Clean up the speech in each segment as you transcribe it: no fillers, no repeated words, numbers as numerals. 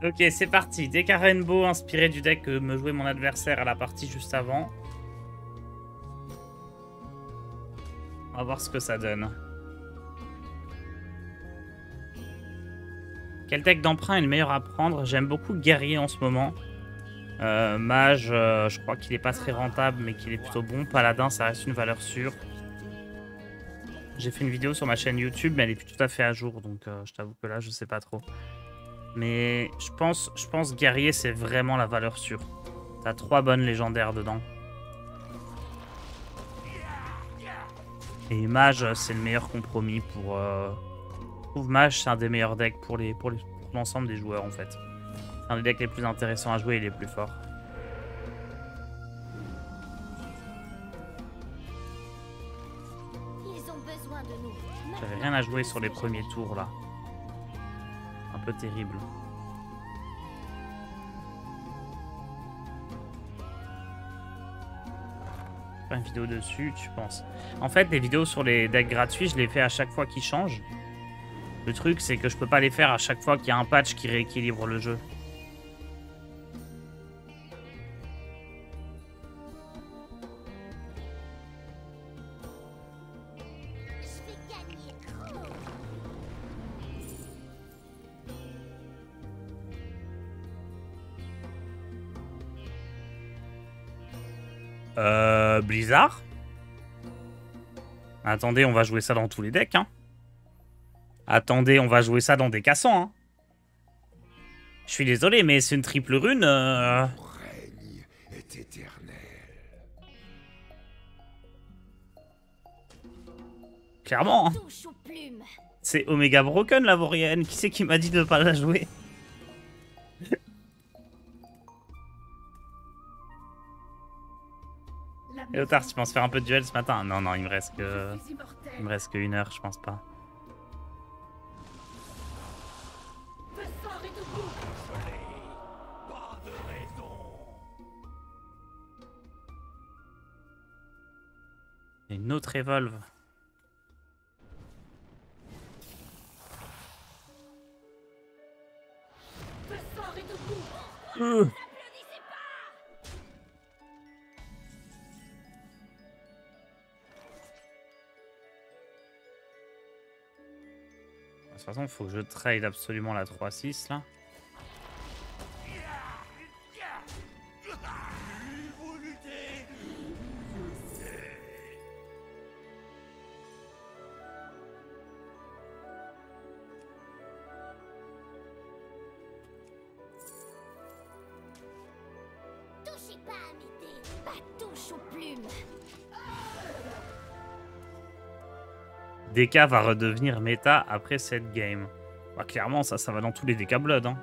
Ok, c'est parti. Deck à Rainbow inspiré du deck que me jouait mon adversaire à la partie juste avant. On va voir ce que ça donne. Quel deck d'emprunt est le meilleur à prendre? J'aime beaucoup Guerrier en ce moment. Mage, je crois qu'il est pas très rentable, mais qu'il est plutôt bon. Paladin, ça reste une valeur sûre. J'ai fait une vidéo sur ma chaîne YouTube, mais elle est plus tout à fait à jour, donc je t'avoue que là, je sais pas trop. Mais je pense Guerrier, c'est vraiment la valeur sûre. T'as 3 bonnes légendaires dedans. Et Mage, c'est le meilleur compromis pour... Je trouve Mage, c'est un des meilleurs decks pour l'ensemble des joueurs, en fait. C'est un des decks les plus intéressants à jouer et les plus forts. J'avais rien à jouer sur les premiers tours, là. Un peu terrible. Faire une vidéo dessus, tu penses? En fait, les vidéos sur les decks gratuits, je les fais à chaque fois qu'ils changent. Le truc, c'est que je peux pas les faire à chaque fois qu'il y a un patch qui rééquilibre le jeu. Blizzard? Attendez, on va jouer ça dans tous les decks, hein. Attendez, on va jouer ça dans des cassants, hein. Je suis désolé, mais c'est une triple rune. Mon règne est éternel. Clairement, hein. C'est Omega Broken, la vaurienne. Qui c'est qui m'a dit de ne pas la jouer? Et Otard, tu penses faire un peu de duel ce matin? Non, non, il me reste que... Il me reste que 1 heure, je pense pas. Et une autre Evolve. De toute façon, il faut que je trade absolument la 3-6 là. Touchez pas à mes dés, pas touche aux plumes. DK va redevenir méta après cette game. Bah, clairement, ça va dans tous les DK Blood. Hein.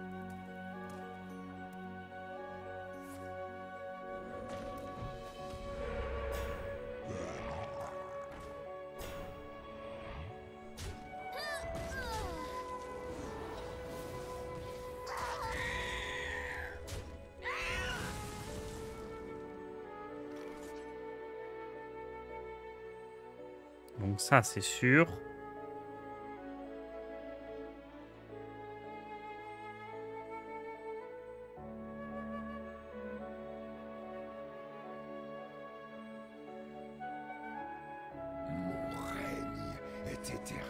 Donc ça, c'est sûr. Mon règne est éternel.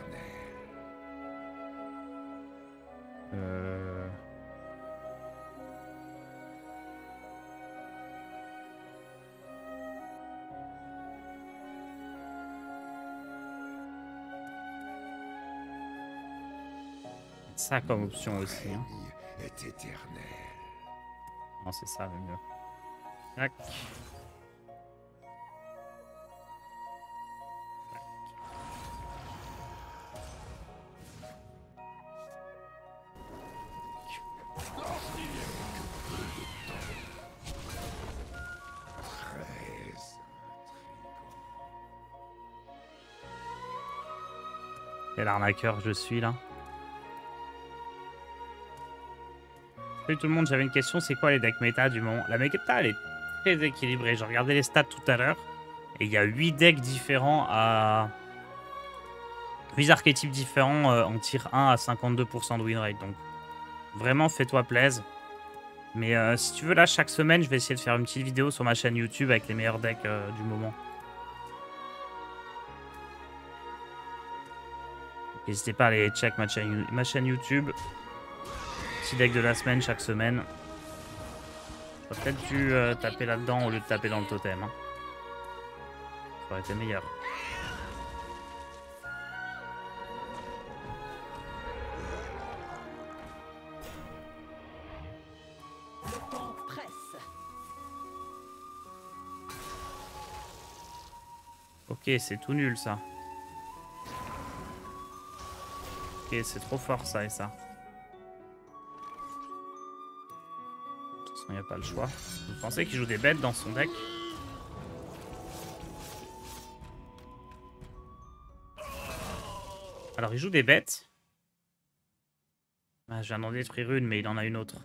Ça comme option aussi. Hein. Mon règne est éternel. Non, c'est ça le mieux. Tac. Quel arnaqueur je suis là. Salut tout le monde, j'avais une question, c'est quoi les decks méta du moment? La méta elle est très équilibrée, j'ai regardé les stats tout à l'heure et il y a 8 decks différents à... 8 archétypes différents en tier 1 à 52% de win rate, donc Vraiment, fais-toi plaisir. Mais si tu veux, là, chaque semaine, je vais essayer de faire une petite vidéo sur ma chaîne YouTube avec les meilleurs decks du moment. N'hésitez pas à aller check ma chaîne YouTube. Petit deck de la semaine chaque semaine. J'aurais peut-être dû taper là-dedans au lieu de taper dans le totem. Hein. Ça aurait été meilleur. Ok, c'est tout nul ça. Ok, c'est trop fort ça et ça. De toute façon, il n'y a pas le choix. Vous pensez qu'il joue des bêtes dans son deck? Alors, il joue des bêtes. Ah, je viens d'en détruire une, mais il en a une autre.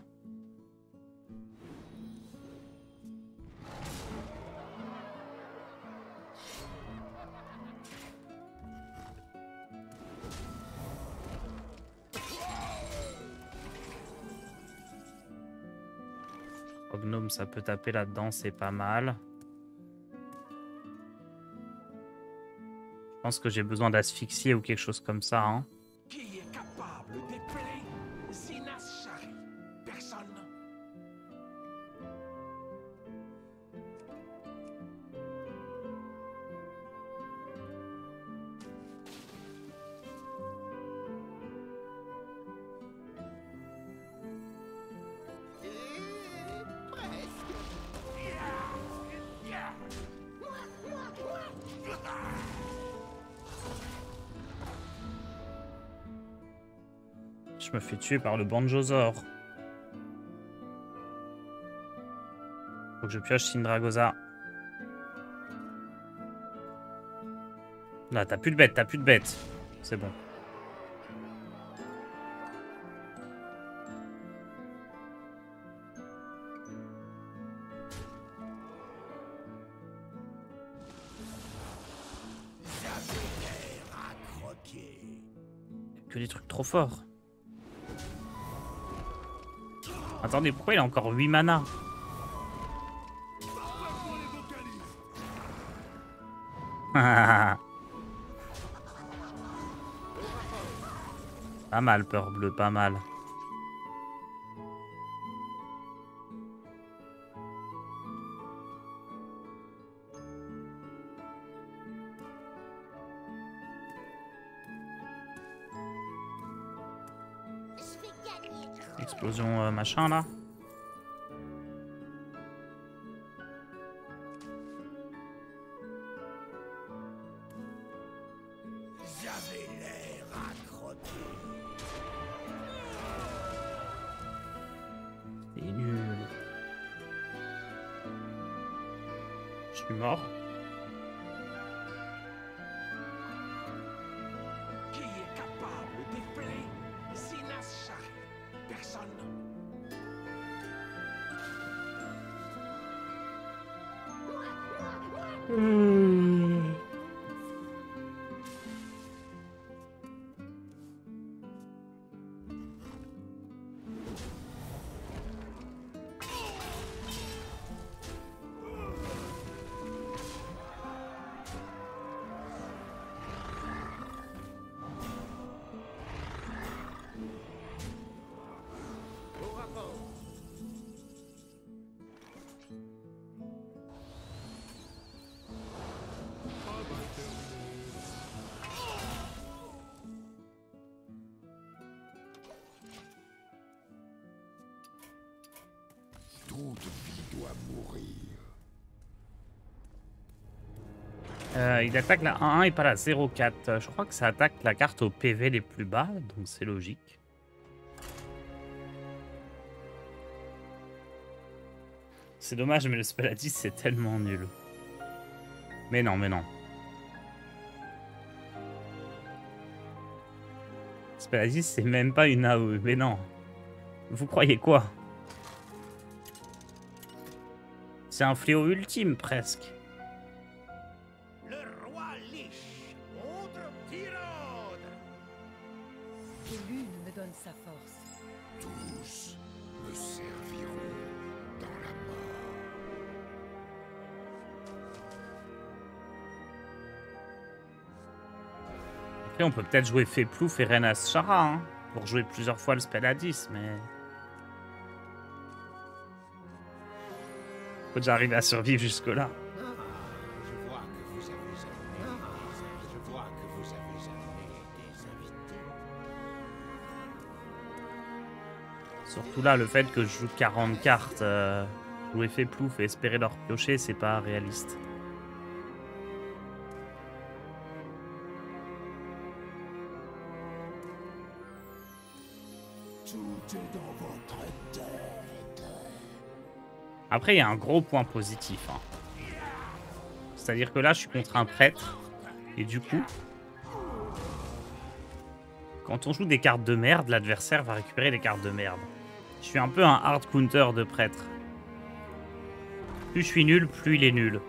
Gnome, ça peut taper là-dedans, c'est pas mal. Je pense que j'ai besoin d'asphyxier ou quelque chose comme ça. Hein. Qui est capable d'épeler Zinas Shari? Personne. Je me fais tuer par le Banjosaur. Faut que je pioche Syndragosa. Là, t'as plus de bêtes, t'as plus de bêtes. C'est bon. Que des trucs trop forts. Attendez, pourquoi il a encore 8 mana? Pas mal, peur bleue, pas mal. Je vais gagner. Explosion machin là. J'avais l'air à croquer. C'est nul. Je suis mort. Qui est capable d'épeler Zinas Shari? Personne. Toute vie doit mourir. Il attaque la 1-1 et pas la 0-4. Je crois que ça attaque la carte au PV les plus bas, donc c'est logique. C'est dommage, mais le spell à 10 c'est tellement nul. Mais non, mais non. Le spell à 10 c'est même pas une AOE, mais non. Vous croyez quoi? C'est un fléau ultime presque. Le roi Lich contre Tyrande. Que l'une me donne sa force. Tout Après, on peut peut-être jouer Feplouf et Renas Shara, hein, pour jouer plusieurs fois le spell à 10, mais... Faut que j'arrive à survivre jusque-là. Je vois que vous avez amené je vois que vous avez amené des invités. Surtout là, le fait que je joue 40 cartes, jouer Feplouf et espérer leur piocher, c'est pas réaliste. Tout est dans votre tête. Après, il y a un gros point positif, hein. C'est-à-dire que là, je suis contre un prêtre. Et du coup, quand on joue des cartes de merde, l'adversaire va récupérer les cartes de merde. Je suis un peu un hard counter de prêtre. Plus je suis nul, plus il est nul.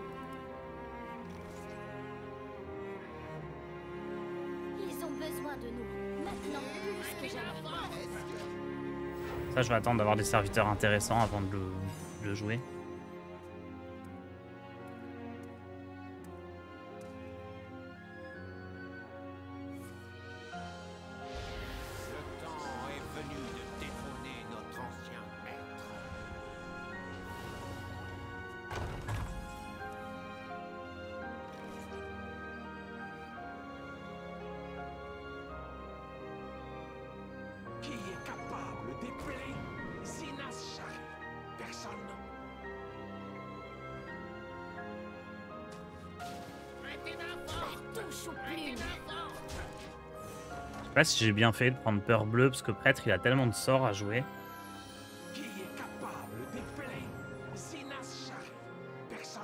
Ils ont besoin de nous. Maintenant plus que jamais. Ça, je vais attendre d'avoir des serviteurs intéressants avant de le jouer. Le temps est venu de détrôner notre ancien maître. Qui est capable d'épeler Zinas Shari? Personne. Pas touche ou plume. Je sais pas si j'ai bien fait de prendre peur bleue, parce que prêtre, il a tellement de sorts à jouer. Qui est capable d'épeler Zinas Shari? Personne.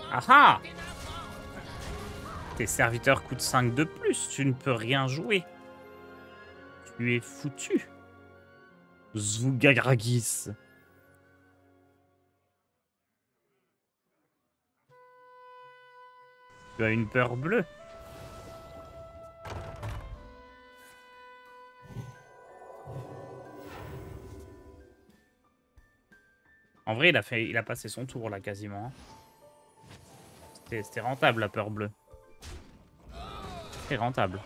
Ah ah! Tes serviteurs coûtent 5 de plus, tu ne peux rien jouer. Tu es foutu. Zougagragis. Tu as une peur bleue. En vrai, il a passé son tour là quasiment. C'était rentable la peur bleue. C'est rentable.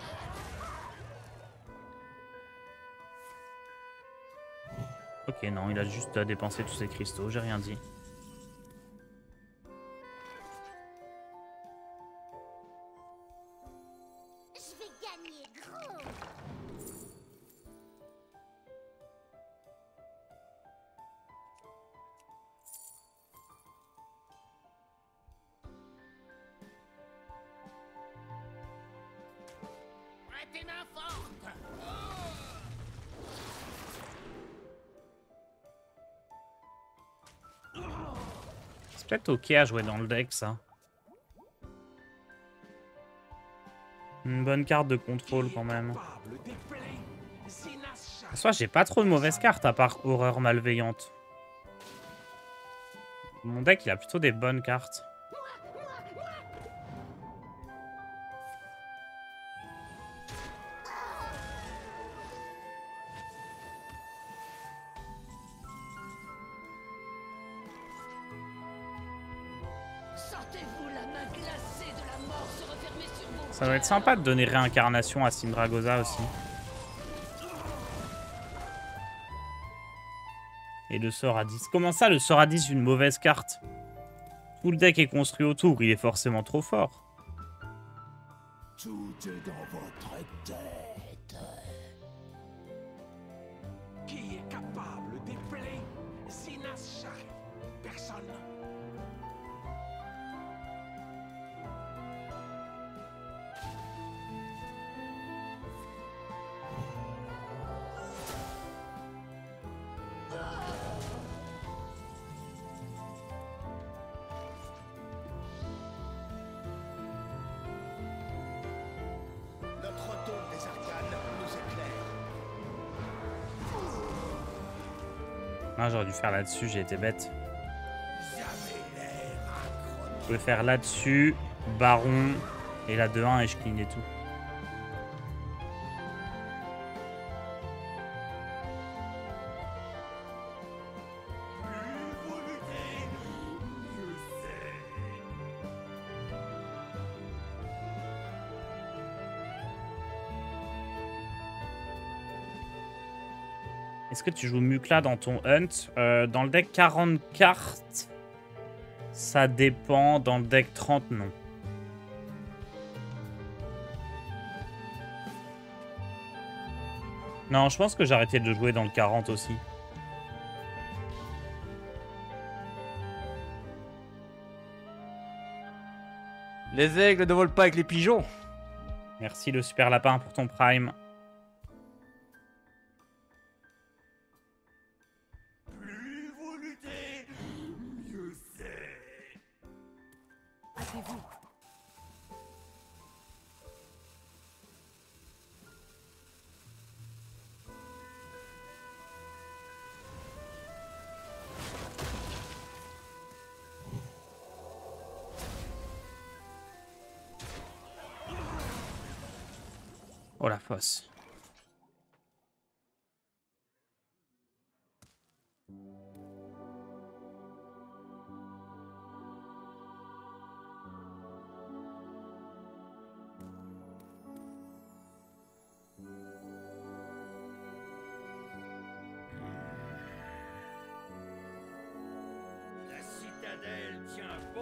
Ok, non, il a juste dépensé tous ses cristaux, j'ai rien dit. Je vais gagner gros. C'est peut-être ok à jouer dans le deck, ça. Une bonne carte de contrôle, quand même. Capable d'épeler Zinas Shari. Soit j'ai pas trop de mauvaises cartes, à part Horreur Malveillante. Mon deck, il a plutôt des bonnes cartes. Sentez-vous la main glacée de la mort se refermer sur vous. Ça doit être sympa de donner réincarnation à Syndragosa aussi. Et le sort à 10. Comment ça, le sort à 10, une mauvaise carte? Tout le deck est construit autour, il est forcément trop fort. Tout est dans votre tête. Qui est capable d'épeler Zinas Shari? Personne. Notre tombe des arcanes Ah, j'aurais dû faire là-dessus, j'ai été bête. Je pouvais faire là-dessus, baron, et la 2-1 et je clignais tout. Est-ce que tu joues Mukla dans ton hunt? Dans le deck 40 cartes, ça dépend. Dans le deck 30, non. Non, je pense que j'ai arrêté de jouer dans le 40 aussi. Les aigles ne volent pas avec les pigeons. Merci le super lapin pour ton prime. Plus vous luttez, mieux c'est. Hâtez-vous. Oh la fosse. La citadelle tient bon.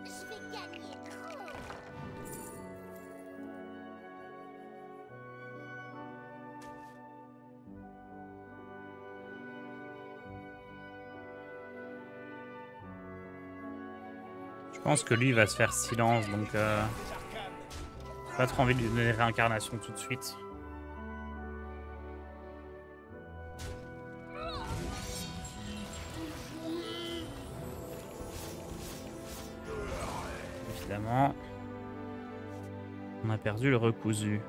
Je vais gagner. Je pense que lui va se faire silence, donc pas trop envie de lui donner réincarnation tout de suite. Évidemment, on a perdu le recousu.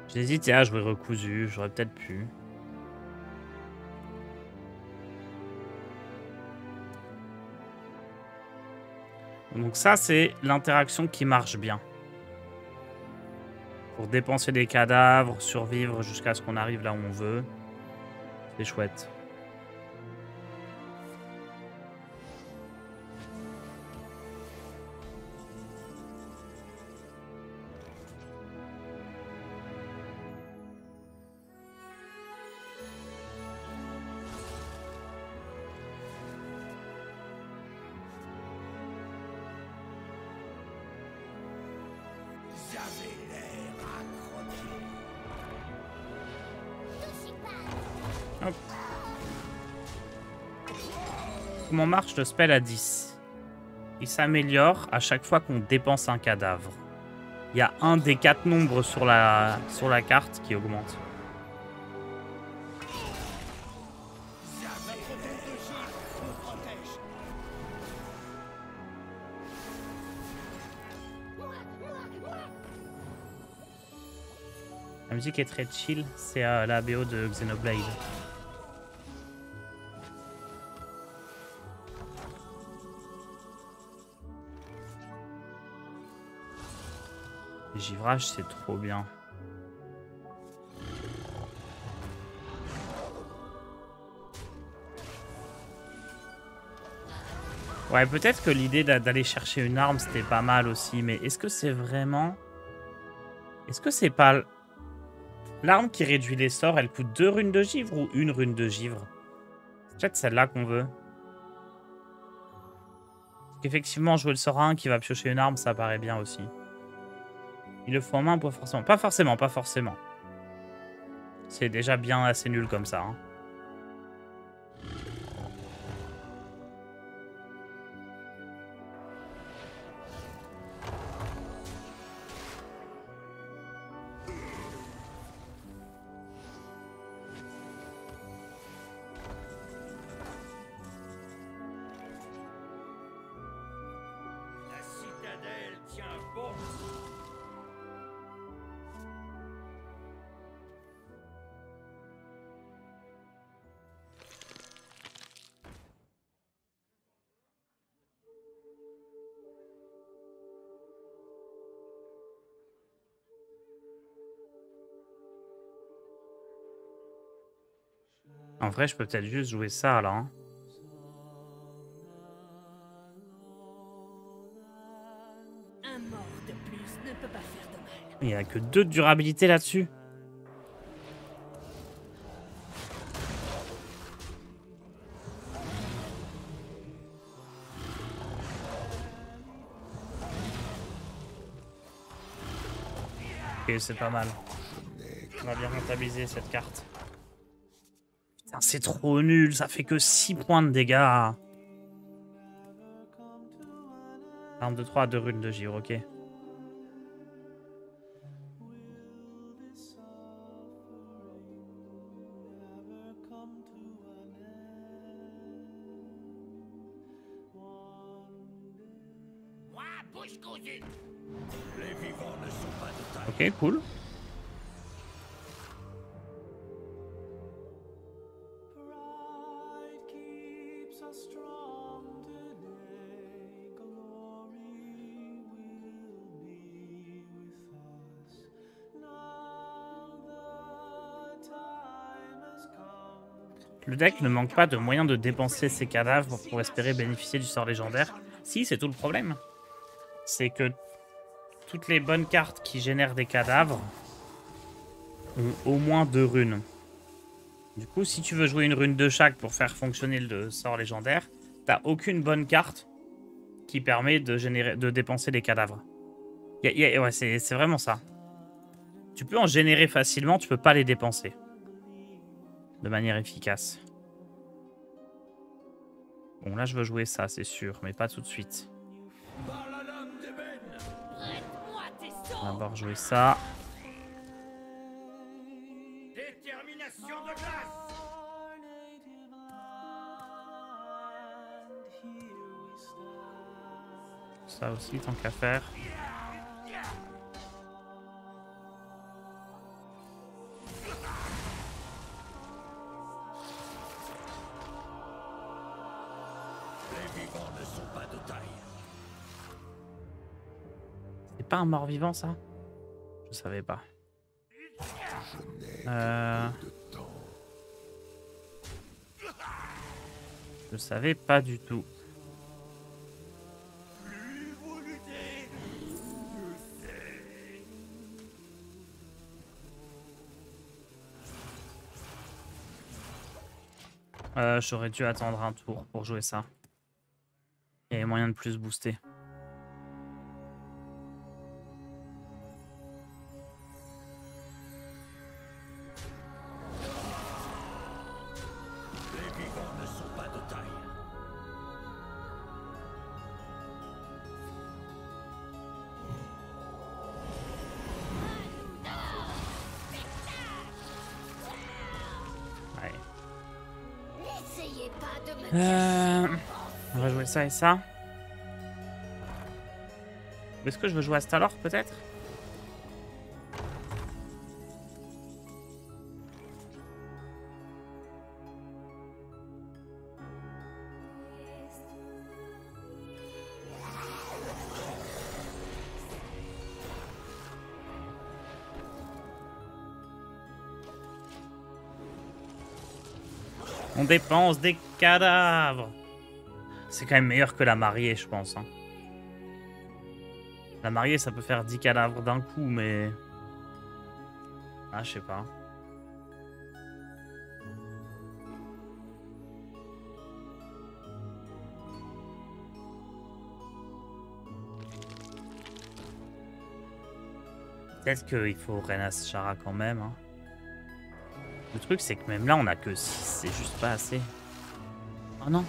J'hésitais à jouer recousu, j'aurais peut-être pu. Donc ça, c'est l'interaction qui marche bien. Pour dépenser des cadavres, survivre jusqu'à ce qu'on arrive là où on veut. C'est chouette. J'avais l'air à croquer. Comment marche le spell à 10? Il s'améliore à chaque fois qu'on dépense un cadavre. Il y a un des 4 nombres sur la carte qui augmente. La musique est très chill, c'est la BO de Xenoblade. Givrage, c'est trop bien. Ouais, peut-être que l'idée d'aller chercher une arme, c'était pas mal aussi, mais est-ce que c'est vraiment... Est-ce que c'est pas... L'arme qui réduit les sorts, elle coûte 2 runes de givre ou 1 rune de givre? C'est peut-être celle-là qu'on veut. Parce qu'effectivement, jouer le sort à 1 qui va piocher une arme, ça paraît bien aussi. Il le faut en main, pas forcément. Pas forcément, pas forcément. C'est déjà bien assez nul comme ça. Hein. La citadelle tient bon. En vrai, je peux peut-être juste jouer ça, là. Hein. Un mort de plus ne peut pas faire de mal. Il n'y a que 2 de durabilité là-dessus. Ok, c'est pas mal. On va bien rentabiliser cette carte. Putain, c'est trop nul. Ça fait que 6 points de dégâts. Arme de 3 2 runes de givre, ok. Moi, bouche cousue. Les vivants ne sont pas de taille. Ok, cool. Le deck ne manque pas de moyens de dépenser ses cadavres pour espérer bénéficier du sort légendaire. Si, c'est tout le problème. C'est que toutes les bonnes cartes qui génèrent des cadavres ont au moins 2 runes. Du coup, si tu veux jouer une rune de chaque pour faire fonctionner le sort légendaire, t'as aucune bonne carte qui permet de dépenser des cadavres. Ouais, c'est vraiment ça. Tu peux en générer facilement, tu peux pas les dépenser. De manière efficace. Bon, là, je veux jouer ça, c'est sûr, mais pas tout de suite. Par la lame d'ébène. Prête-moi tes On va sangs. d'abord jouer ça. Détermination de glace. Ça aussi, tant qu'à faire. Les vivants ne sont pas de taille. C'est pas un mort-vivant, ça? Je savais pas. Je savais pas du tout. J'aurais dû attendre un tour pour jouer ça. Il y avait moyen de plus booster. Les vivants ne sont pas de taille. Ouais. N'essayez pas de me casser. On va jouer ça et ça. Est-ce que je veux jouer à Stalor, peut-être? On dépense des cadavres. C'est quand même meilleur que la mariée, je pense. Hein. La mariée, ça peut faire 10 cadavres d'un coup, mais... Ah, je sais pas. Peut-être qu'il faut Renas Shara quand même. Hein. Le truc, c'est que même là, on a que 6. C'est juste pas assez. Oh non.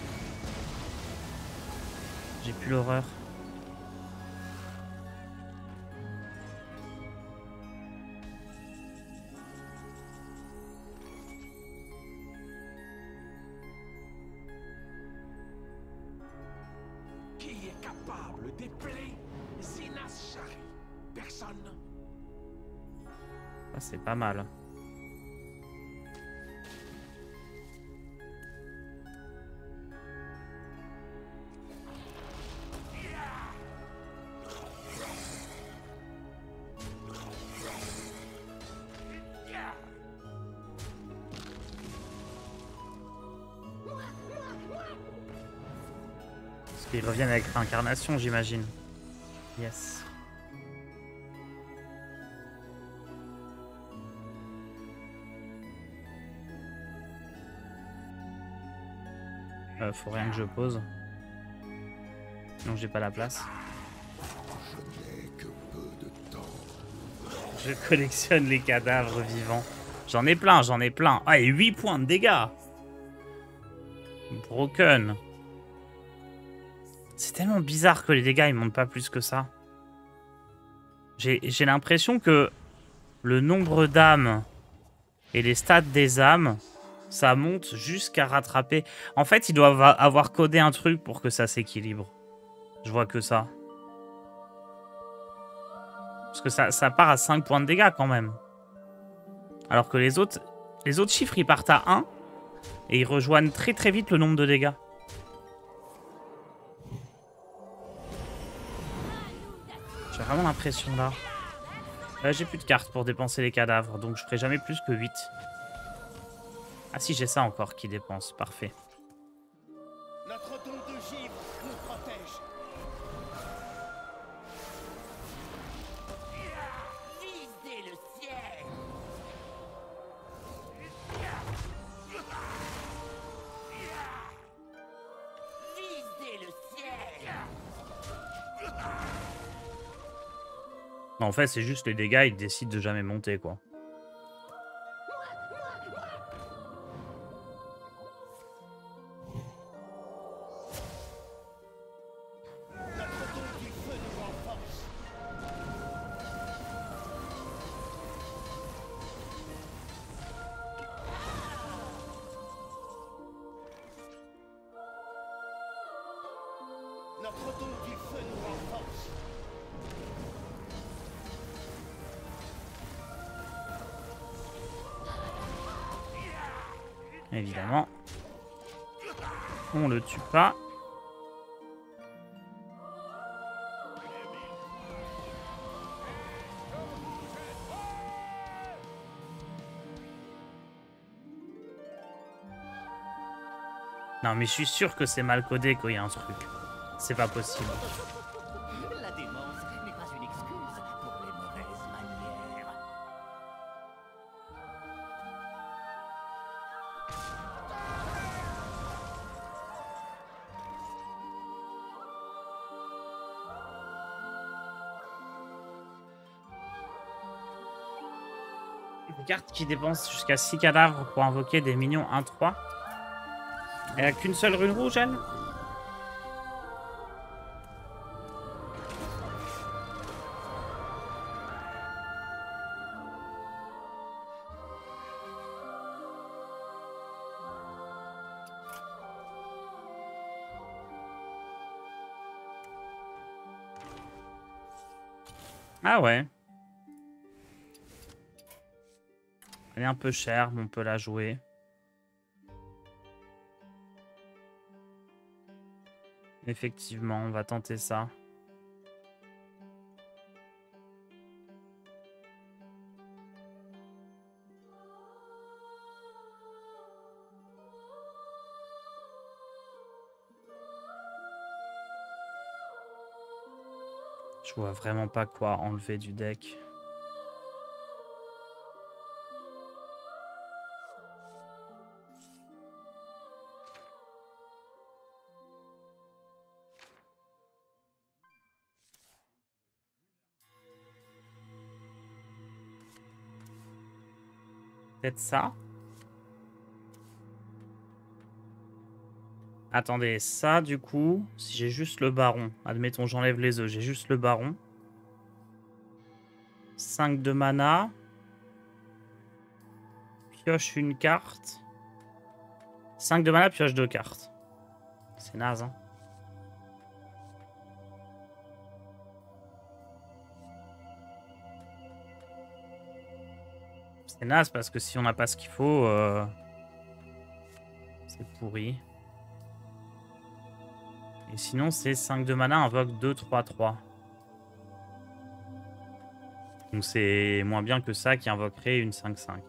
J'ai plus l'horreur. Qui est capable d'épeler Zinas Shari? Personne. Ça, c'est pas mal. Parce qu'ils reviennent avec réincarnation, j'imagine. Yes. Faut rien que je pose. Non, j'ai pas la place. Je n'ai que peu de temps. Je collectionne les cadavres vivants. J'en ai plein, j'en ai plein. Ah, et 8 points de dégâts. Broken. C'est tellement bizarre que les dégâts ils montent pas plus que ça. J'ai l'impression que le nombre d'âmes et les stats des âmes, ça monte jusqu'à rattraper. En fait, ils doivent avoir codé un truc pour que ça s'équilibre. Je vois que ça. Parce que ça part à 5 points de dégâts quand même. Alors que les autres chiffres, ils partent à 1. Et ils rejoignent très très vite le nombre de dégâts. J'ai vraiment l'impression là. J'ai plus de cartes pour dépenser les cadavres, donc je ferai jamais plus que 8. Ah si, j'ai ça encore qui dépense, parfait. Notre don de givre nous protège. Visez le ciel. Visez le ciel. Non, en fait, c'est juste les dégâts, ils décident de jamais monter, quoi. Notre don du feu nous renforce. Évidemment. On le tue pas. Non, mais je suis sûr que c'est mal codé qu'il y a un truc. C'est pas possible. La démence n'est pas une excuse pour les mauvaises manières. Une carte qui dépense jusqu'à 6 cadavres pour invoquer des minions 1-3. Elle a qu'une seule rune rouge, elle? Ah ouais. Elle est un peu chère, mais on peut la jouer. Effectivement, on va tenter ça. Je vois vraiment pas quoi enlever du deck. Peut-être ça. Attendez, ça du coup, si j'ai juste le baron, admettons j'enlève les œufs, j'ai juste le baron. 5 de mana. Pioche une carte. 5 de mana, pioche 2 cartes. C'est naze, hein. C'est naze parce que si on n'a pas ce qu'il faut, c'est pourri. Et sinon, c'est 5 de mana, invoque 2-3-3. Donc c'est moins bien que ça qui invoquerait une 5-5.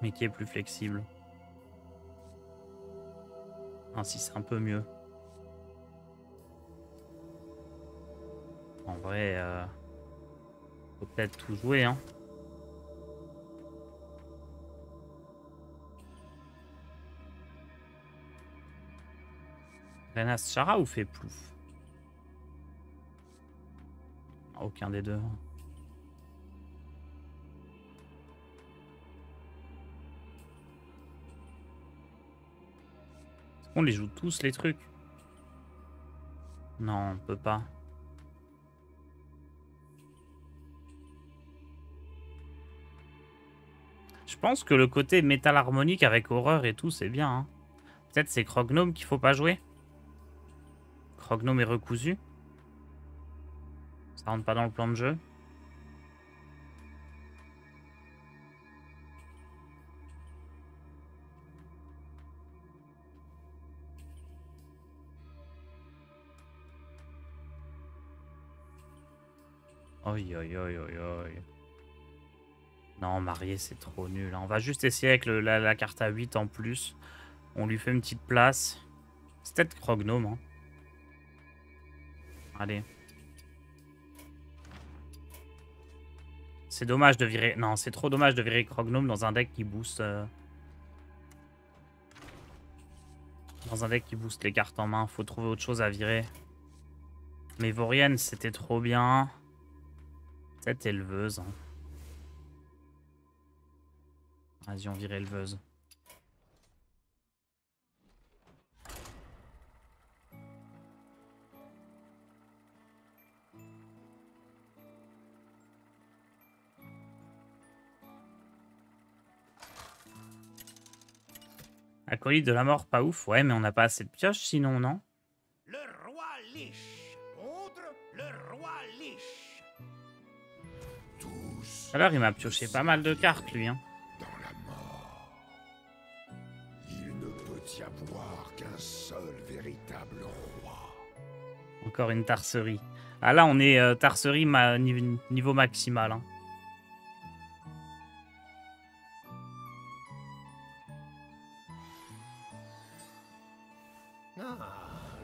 Mais qui est plus flexible. Ainsi, c'est un peu mieux. En vrai, faut peut-être tout jouer, hein. Renas Chara ou fait plouf? Aucun des deux. On les joue tous les trucs. Non, on peut pas. Je pense que le côté métal harmonique avec horreur et tout, c'est bien, hein. Peut-être c'est Crognome qu'il faut pas jouer. Crognome est recousu. Ça rentre pas dans le plan de jeu. Oi, oi, oi, oi, oi. Non, marié, c'est trop nul, hein. On va juste essayer avec la carte à 8 en plus. On lui fait une petite place. C'est peut-être Crognome, hein. Allez. C'est dommage de virer... Non, c'est trop dommage de virer Crognome dans un deck qui booste... Dans un deck qui booste les cartes en main. Faut trouver autre chose à virer. Mais Vorienne, c'était trop bien. Cette éleveuse. Hein. Vas-y, on vire éleveuse. Acolyte de la mort, pas ouf. Ouais, mais on n'a pas assez de pioches sinon, non? Le roi Lich contre le roi Lich. Tous Tout à l'heure, il m'a pioché pas mal de cartes, lui. Hein. dans la mort. Il ne peut y avoir qu'un seul véritable roi. Encore une tarserie. Ah là, on est tarserie niveau maximal. Hein. Ah,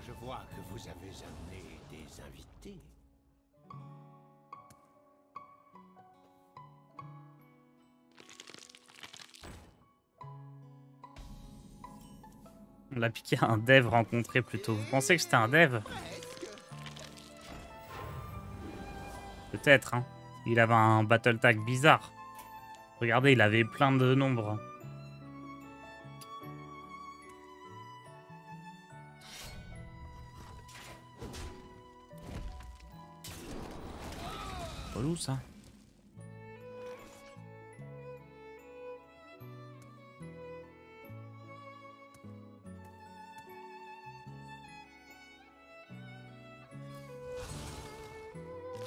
je vois que vous avez amené des invités. On l'a piqué à un dev rencontré plutôt. Vous pensez que c'était un dev? Peut-être, hein. Il avait un battle tag bizarre. Regardez, il avait plein de nombres. Relou ça.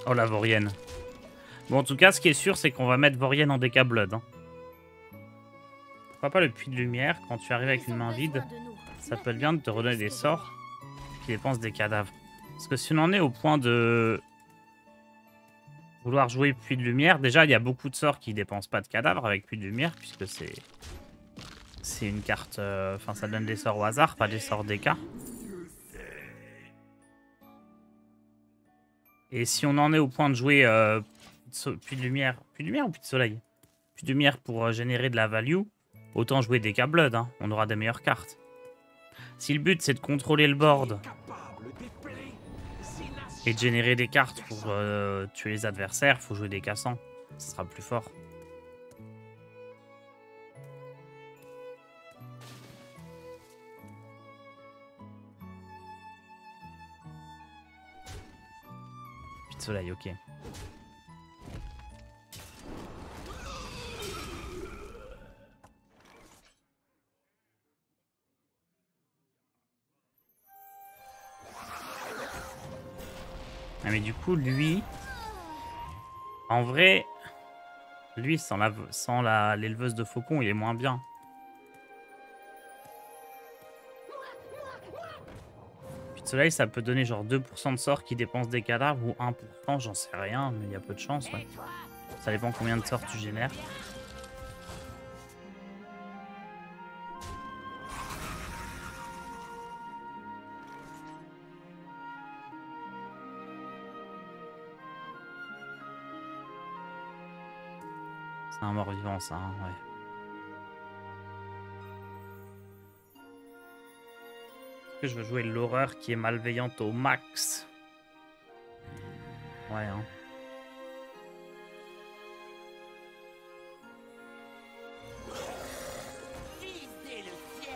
Oh la Vorienne. Bon, en tout cas, ce qui est sûr, c'est qu'on va mettre Vorienne en DK Blood. Hein. Pourquoi pas le puits de lumière? Quand tu arrives avec une main vide, ça peut être bien de te redonner des sorts qui dépensent des cadavres. Parce que si on en est au point de vouloir jouer puits de lumière, déjà, il y a beaucoup de sorts qui dépensent pas de cadavres avec puits de lumière, puisque c'est une carte... Enfin, ça donne des sorts au hasard, pas des sorts DK. Et si on en est au point de jouer puits de lumière ou puits de soleil? Puits de lumière pour générer de la value, autant jouer des DK Blood, hein. On aura des meilleures cartes. Si le but c'est de contrôler le board et de générer des cartes pour tuer les adversaires, faut jouer des cassants. Ce sera plus fort. Puits de soleil, ok. Ah mais du coup, lui... En vrai... Lui, sans l'éleveuse de faucon, il est moins bien. Puits de soleil, ça peut donner genre 2% de sorts qui dépensent des cadavres ou 1%, j'en sais rien, mais il y a peu de chance, ouais. Ça dépend combien de sorts tu génères. Un mort-vivant, ça, hein, ouais. Est-ce que je veux jouer l'horreur qui est malveillante au max? Ouais, hein. Visez le ciel.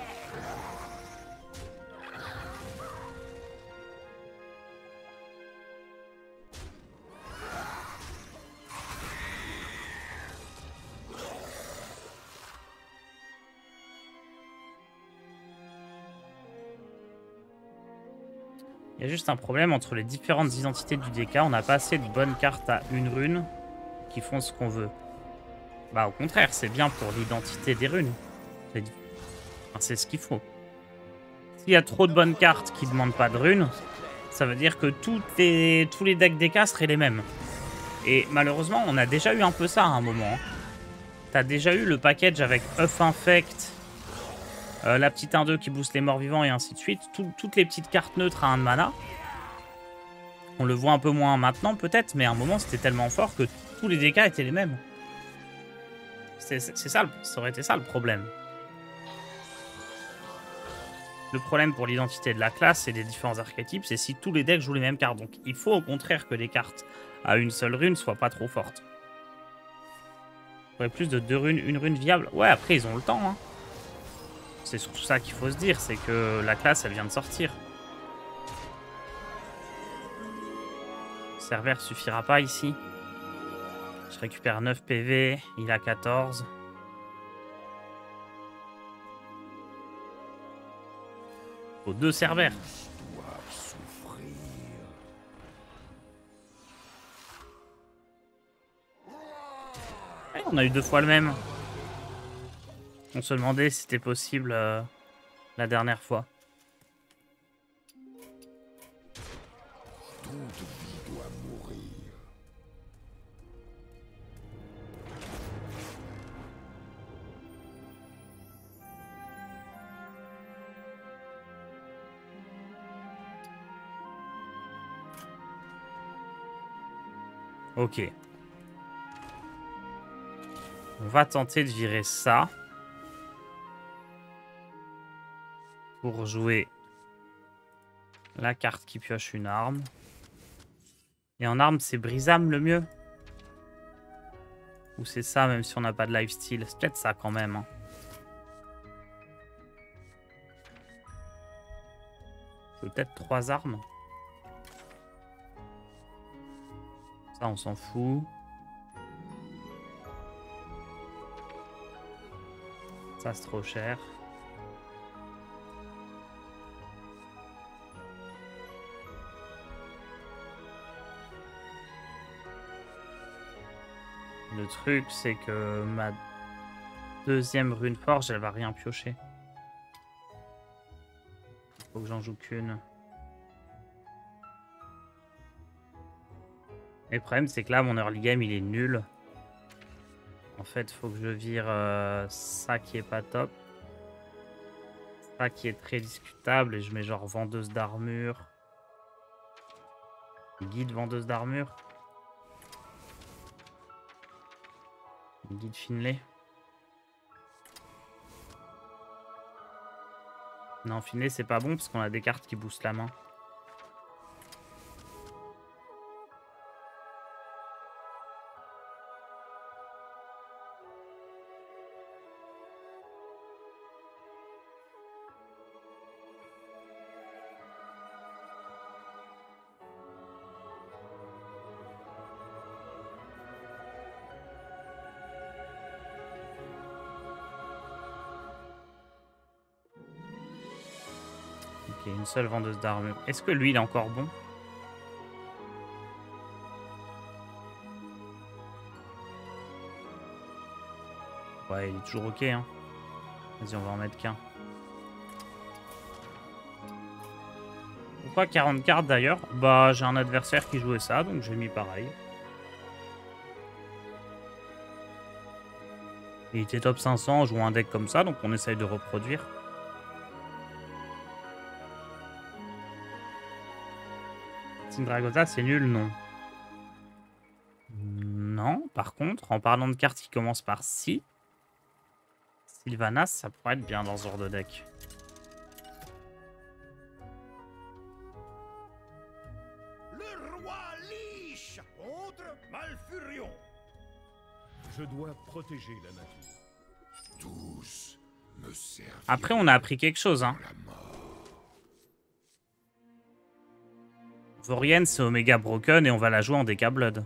Il y a juste un problème entre les différentes identités du DK. On n'a pas assez de bonnes cartes à une rune qui font ce qu'on veut. Bah au contraire, c'est bien pour l'identité des runes. C'est ce qu'il faut. S'il y a trop de bonnes cartes qui ne demandent pas de runes, ça veut dire que tous les decks DK seraient les mêmes. Et malheureusement, on a déjà eu un peu ça à un moment. T'as déjà eu le package avec Euf Infect, la petite 1-2 qui booste les morts vivants et ainsi de suite. Toutes les petites cartes neutres à 1 de mana. On le voit un peu moins maintenant peut-être, mais à un moment c'était tellement fort que tous les DK étaient les mêmes. C'est ça, ça aurait été ça le problème. Le problème pour l'identité de la classe et des différents archétypes, c'est si tous les decks jouent les mêmes cartes. Donc il faut au contraire que les cartes à une seule rune soient pas trop fortes. Il faudrait plus de 2 runes, une rune viable. Ouais, après ils ont le temps, hein. C'est surtout ça qu'il faut se dire, c'est que la classe, elle vient de sortir. Serveur suffira pas ici. Je récupère 9 PV, il a 14. Faut 2 serveurs. Ouais, on a eu 2 fois le même. On se demandait si c'était possible la dernière fois. Ok. On va tenter de virer ça. Pour jouer la carte qui pioche une arme. Et en arme, c'est brisame le mieux? Ou c'est ça, même si on n'a pas de lifesteal? C'est peut-être ça quand même. Hein. Peut-être 3 armes. Ça, on s'en fout. Ça, c'est trop cher. Le truc, c'est que ma deuxième rune forge, elle va rien piocher. Faut que j'en joue qu'une. Et le problème, c'est que là, mon early game, il est nul. En fait, faut que je vire ça qui est pas top. Ça qui est très discutable. Et je mets genre vendeuse d'armure. Guide vendeuse d'armure. Guide Finlay. Non, Finlay, c'est pas bon parce qu'on a des cartes qui boostent la main. Ok, une seule vendeuse d'armure. Est-ce que lui, il est encore bon? Ouais, il est toujours ok, hein. Vas-y, on va en mettre qu'un. Pourquoi 40 cartes d'ailleurs? Bah, j'ai un adversaire qui jouait ça, donc j'ai mis pareil. Il était top 500, on joue un deck comme ça, donc on essaye de reproduire. Sindragotha, c'est nul, non. Non, par contre, en parlant de cartes qui commencent par si, Sylvanas, ça pourrait être bien dans ce genre de deck. Le roi Lich contre Malfurion. Je dois protéger la nature. Tous me servent Après, on a appris quelque chose, hein. la mort. Vorienne, c'est Omega Broken et on va la jouer en DK Blood.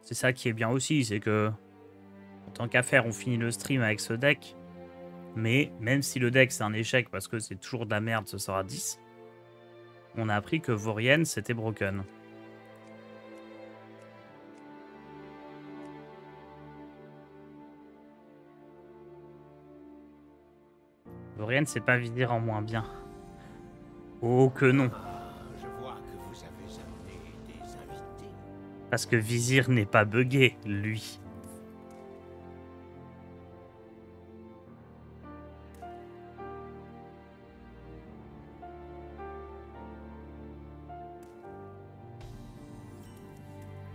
C'est ça qui est bien aussi, c'est que en tant qu'à faire, on finit le stream avec ce deck. Mais même si le deck c'est un échec parce que c'est toujours de la merde, ce sera 10. On a appris que Vorienne c'était broken. Vorienne c'est pas Vizir en moins bien. Oh que non. Je vois que vous avez amené des invités. Parce que Vizir n'est pas buggé, lui.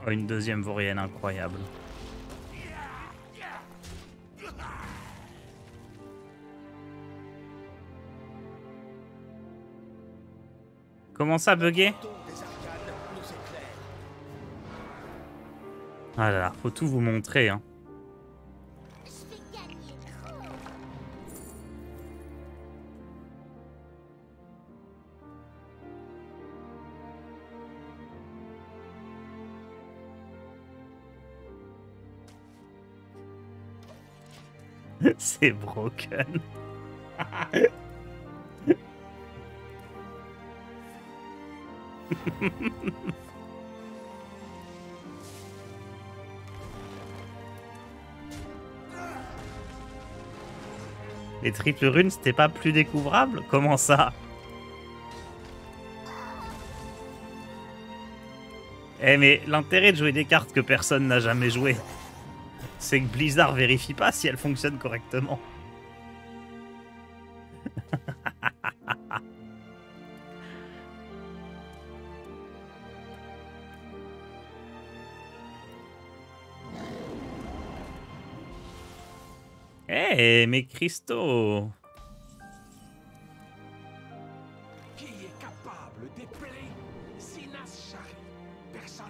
Oh, une deuxième Vorienne incroyable. Comment ça, bugger? Ah là là, faut tout vous montrer, hein. C'est broken. Les triples runes, c'était pas plus découvrable? Comment ça? Eh mais l'intérêt de jouer des cartes que personne n'a jamais jouées, c'est que Blizzard vérifie pas si elles fonctionnent correctement. Eh mais Christo! Qui est capable d'épeler Zinas Shari? Personne.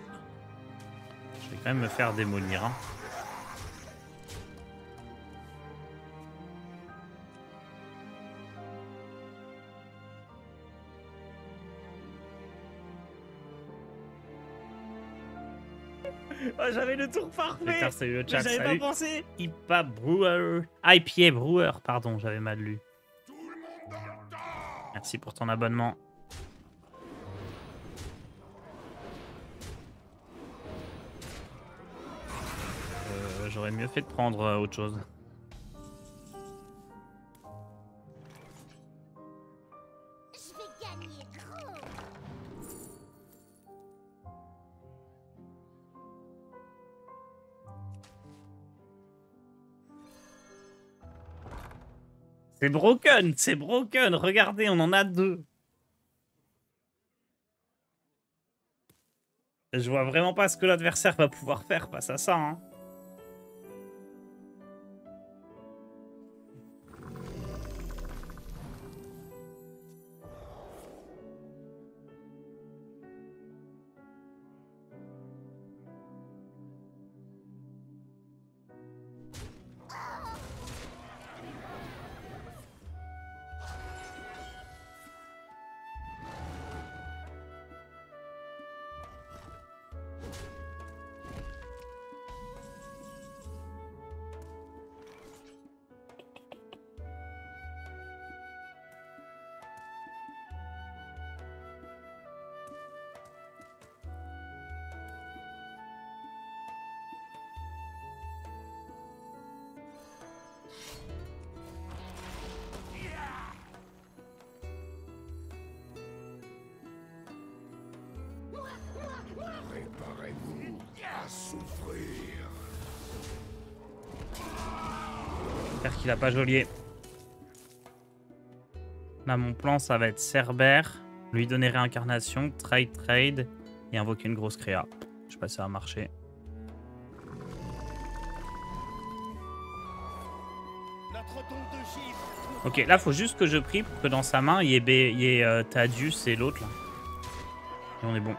Je vais quand même me faire démolir, hein. Oh, j'avais le tour parfait. Putain, salut le chat, J'avais pas salut. pensé. IPA Brewer. IPA Brewer, pardon, j'avais mal lu. Tout le monde dans le temps. Merci pour ton abonnement. J'aurais mieux fait de prendre autre chose. Je vais gagner gros. C'est broken, c'est broken. Regardez, on en a 2. Je vois vraiment pas ce que l'adversaire va pouvoir faire face à ça, hein. Préparez-vous à souffrir. J'espère qu'il a pas geôlier. Là, mon plan, ça va être Cerbère, lui donner réincarnation, trade et invoquer une grosse créa. Je sais pas si ça va marcher. Ok, là, faut juste que je prie pour que dans sa main, il y ait, Thaddeus et l'autre, là. Et on est bon.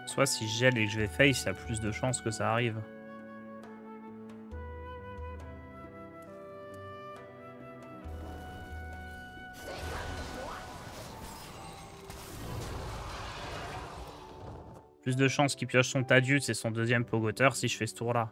Soit si je gèle et que je vais face, il y a plus de chances que ça arrive. Plus de chances qu'il pioche son Thaddeus et son deuxième Pogoteur si je fais ce tour-là.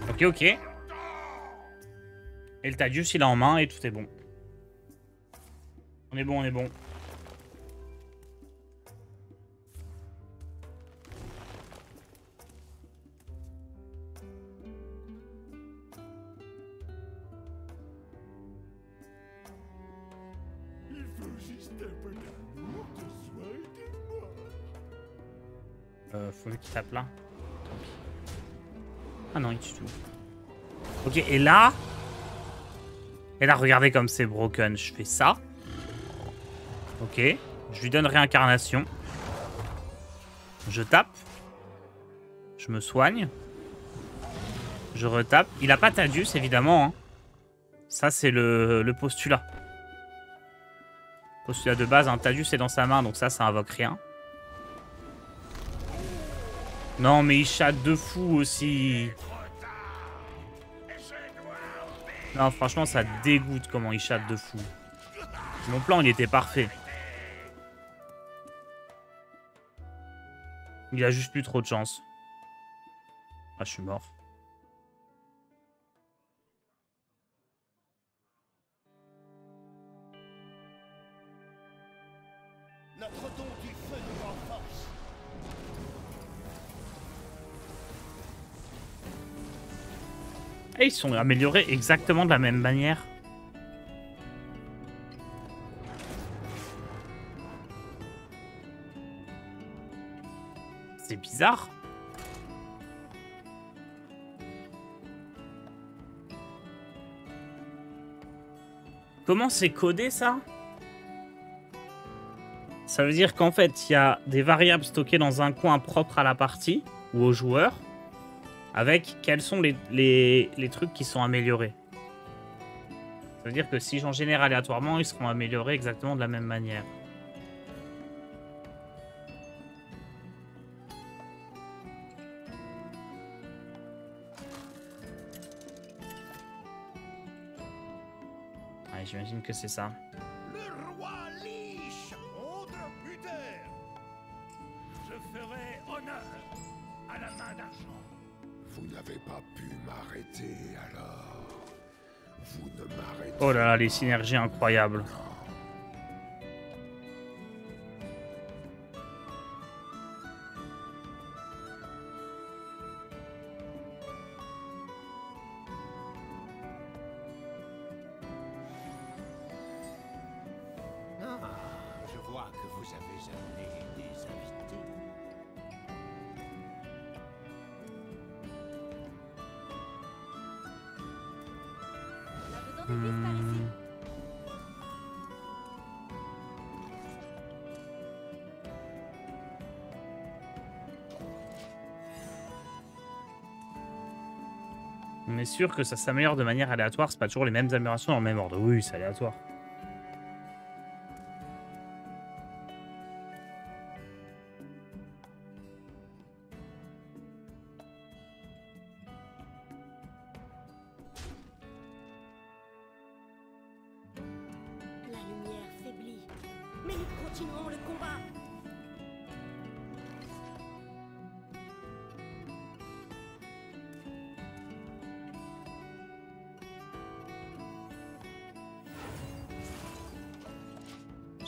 Ok, ok. Et le Thaddeus, il est en main et tout est bon. On est bon, on est bon. Il faut juste un peu d'amour, de soin et de moi. Faut qu'il tape là. Ah non, il tue tout. Ok, et là... Et là, regardez comme c'est broken. Je fais ça. Ok. Je lui donne réincarnation. Je tape. Je me soigne. Je retape. Il a pas Thaddeus, évidemment. Hein. Ça, c'est le postulat. Postulat de base. Un Thaddeus est dans sa main, donc ça invoque rien. Non, mais il chatte de fou aussi. Non, franchement, ça dégoûte comment il chatte de fou. Mon plan, il était parfait. Il a juste plus trop de chance. Ah, je suis mort. Notre don du feu nous renforce. Et ils sont améliorés exactement de la même manière. C'est bizarre. Comment c'est codé ça? Ça veut dire qu'en fait, il y a des variables stockées dans un coin propre à la partie ou au joueur, avec quels sont les trucs qui sont améliorés. Ça veut dire que si j'en génère aléatoirement, ils seront améliorés exactement de la même manière. Ouais, j'imagine que c'est ça. Le roi Lich contre Uther. Je ferai honneur à la main d'argent. Vous n'avez pas pu m'arrêter alors. Vous ne m'arrêtez Oh là là, les synergies incroyables. Ah, je vois que vous avez amené des invités. On a besoin de plus par ici. On est sûr que ça s'améliore de manière aléatoire, c'est pas toujours les mêmes améliorations dans le même ordre. Oui, c'est aléatoire. La lumière faiblit. Mais nous continuons le combat.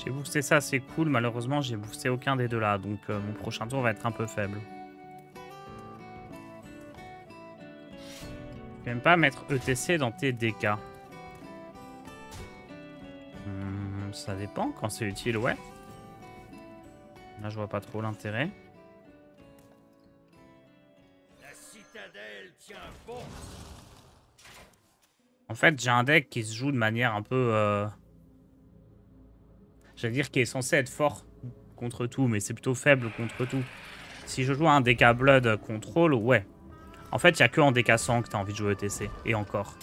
J'ai boosté ça, c'est cool. Malheureusement, j'ai boosté aucun des deux là. Donc mon prochain tour va être un peu faible. Je vais même pas mettre ETC dans tes DK. Ça dépend, quand c'est utile, ouais. Là, je vois pas trop l'intérêt. La citadelle tient bon. En fait, j'ai un deck qui se joue de manière un peu... J'allais dire qui est censé être fort contre tout, mais c'est plutôt faible contre tout. Si je joue un DK Blood Control, ouais. En fait, il n'y a que en DK 100 que tu as envie de jouer ETC. Et encore.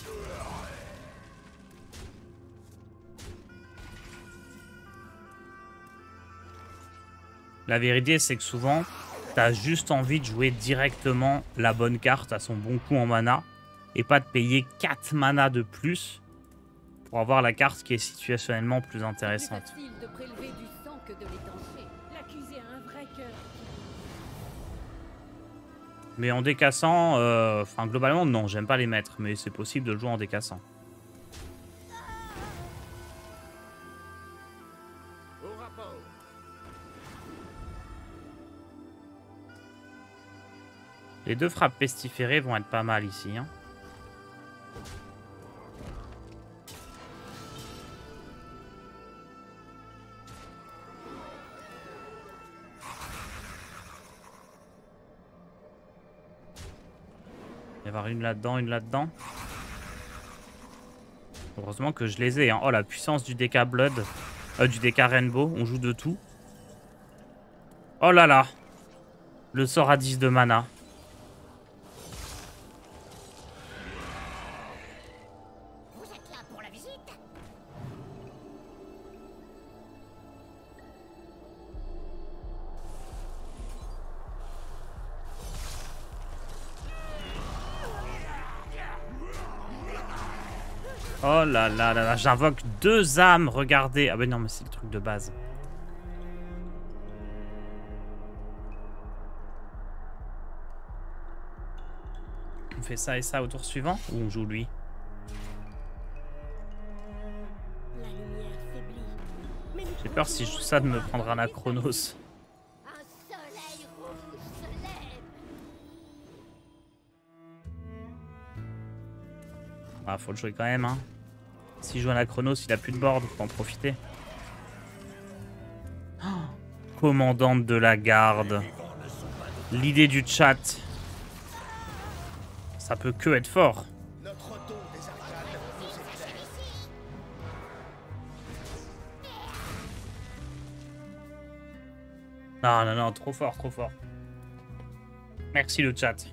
La vérité, c'est que souvent, tu as juste envie de jouer directement la bonne carte à son bon coup en mana. Et pas de payer 4 mana de plus pour avoir la carte qui est situationnellement plus intéressante. C'est plus facile de prélever du sang que de l'étancher. L'accusé a un vrai cœur. Mais en décassant, enfin globalement non, j'aime pas les mettre, mais c'est possible de le jouer en décassant. Au rapport. Les deux frappes pestiférées vont être pas mal ici. Hein. Il va y avoir une là-dedans, une là-dedans. Heureusement que je les ai. Hein. Oh, la puissance du DK Blood. Du DK Rainbow. On joue de tout. Oh là là. Le sort à 10 de mana. Vous êtes là pour la visite? Oh là là là là. J'invoque 2 âmes. Regardez. Ah ben non, mais c'est le truc de base. On fait ça et ça au tour suivant ou on joue lui? La lumière faiblit. Mais les J'ai peur si je joue ça de me prendre un Chronos. un soleil rouge se lève. Ah, faut le jouer quand même, hein. S'il joue un Chronos, il a plus de board, faut en profiter. Oh, commandante de la garde. L'idée du chat. Ça peut que être fort. Notre don des arcanes nous éclaire. Non, non, non, trop fort, trop fort. Merci le chat.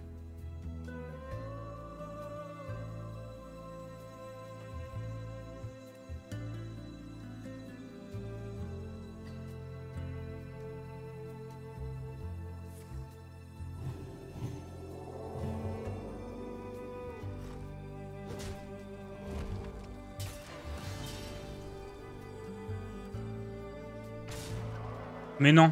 Mais non.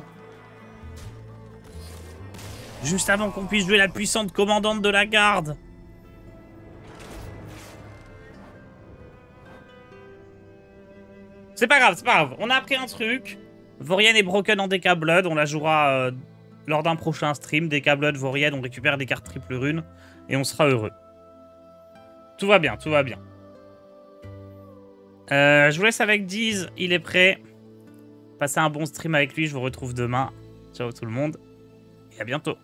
Juste avant qu'on puisse jouer la puissante commandante de la garde. C'est pas grave, c'est pas grave. On a appris un truc. Vorian est broken en DK Blood. On la jouera lors d'un prochain stream. DK Blood, Vorian, on récupère des cartes triple rune. Et on sera heureux. Tout va bien, tout va bien. Je vous laisse avec Diz. Il est prêt. Passez un bon stream avec lui. Je vous retrouve demain. Ciao tout le monde. Et à bientôt.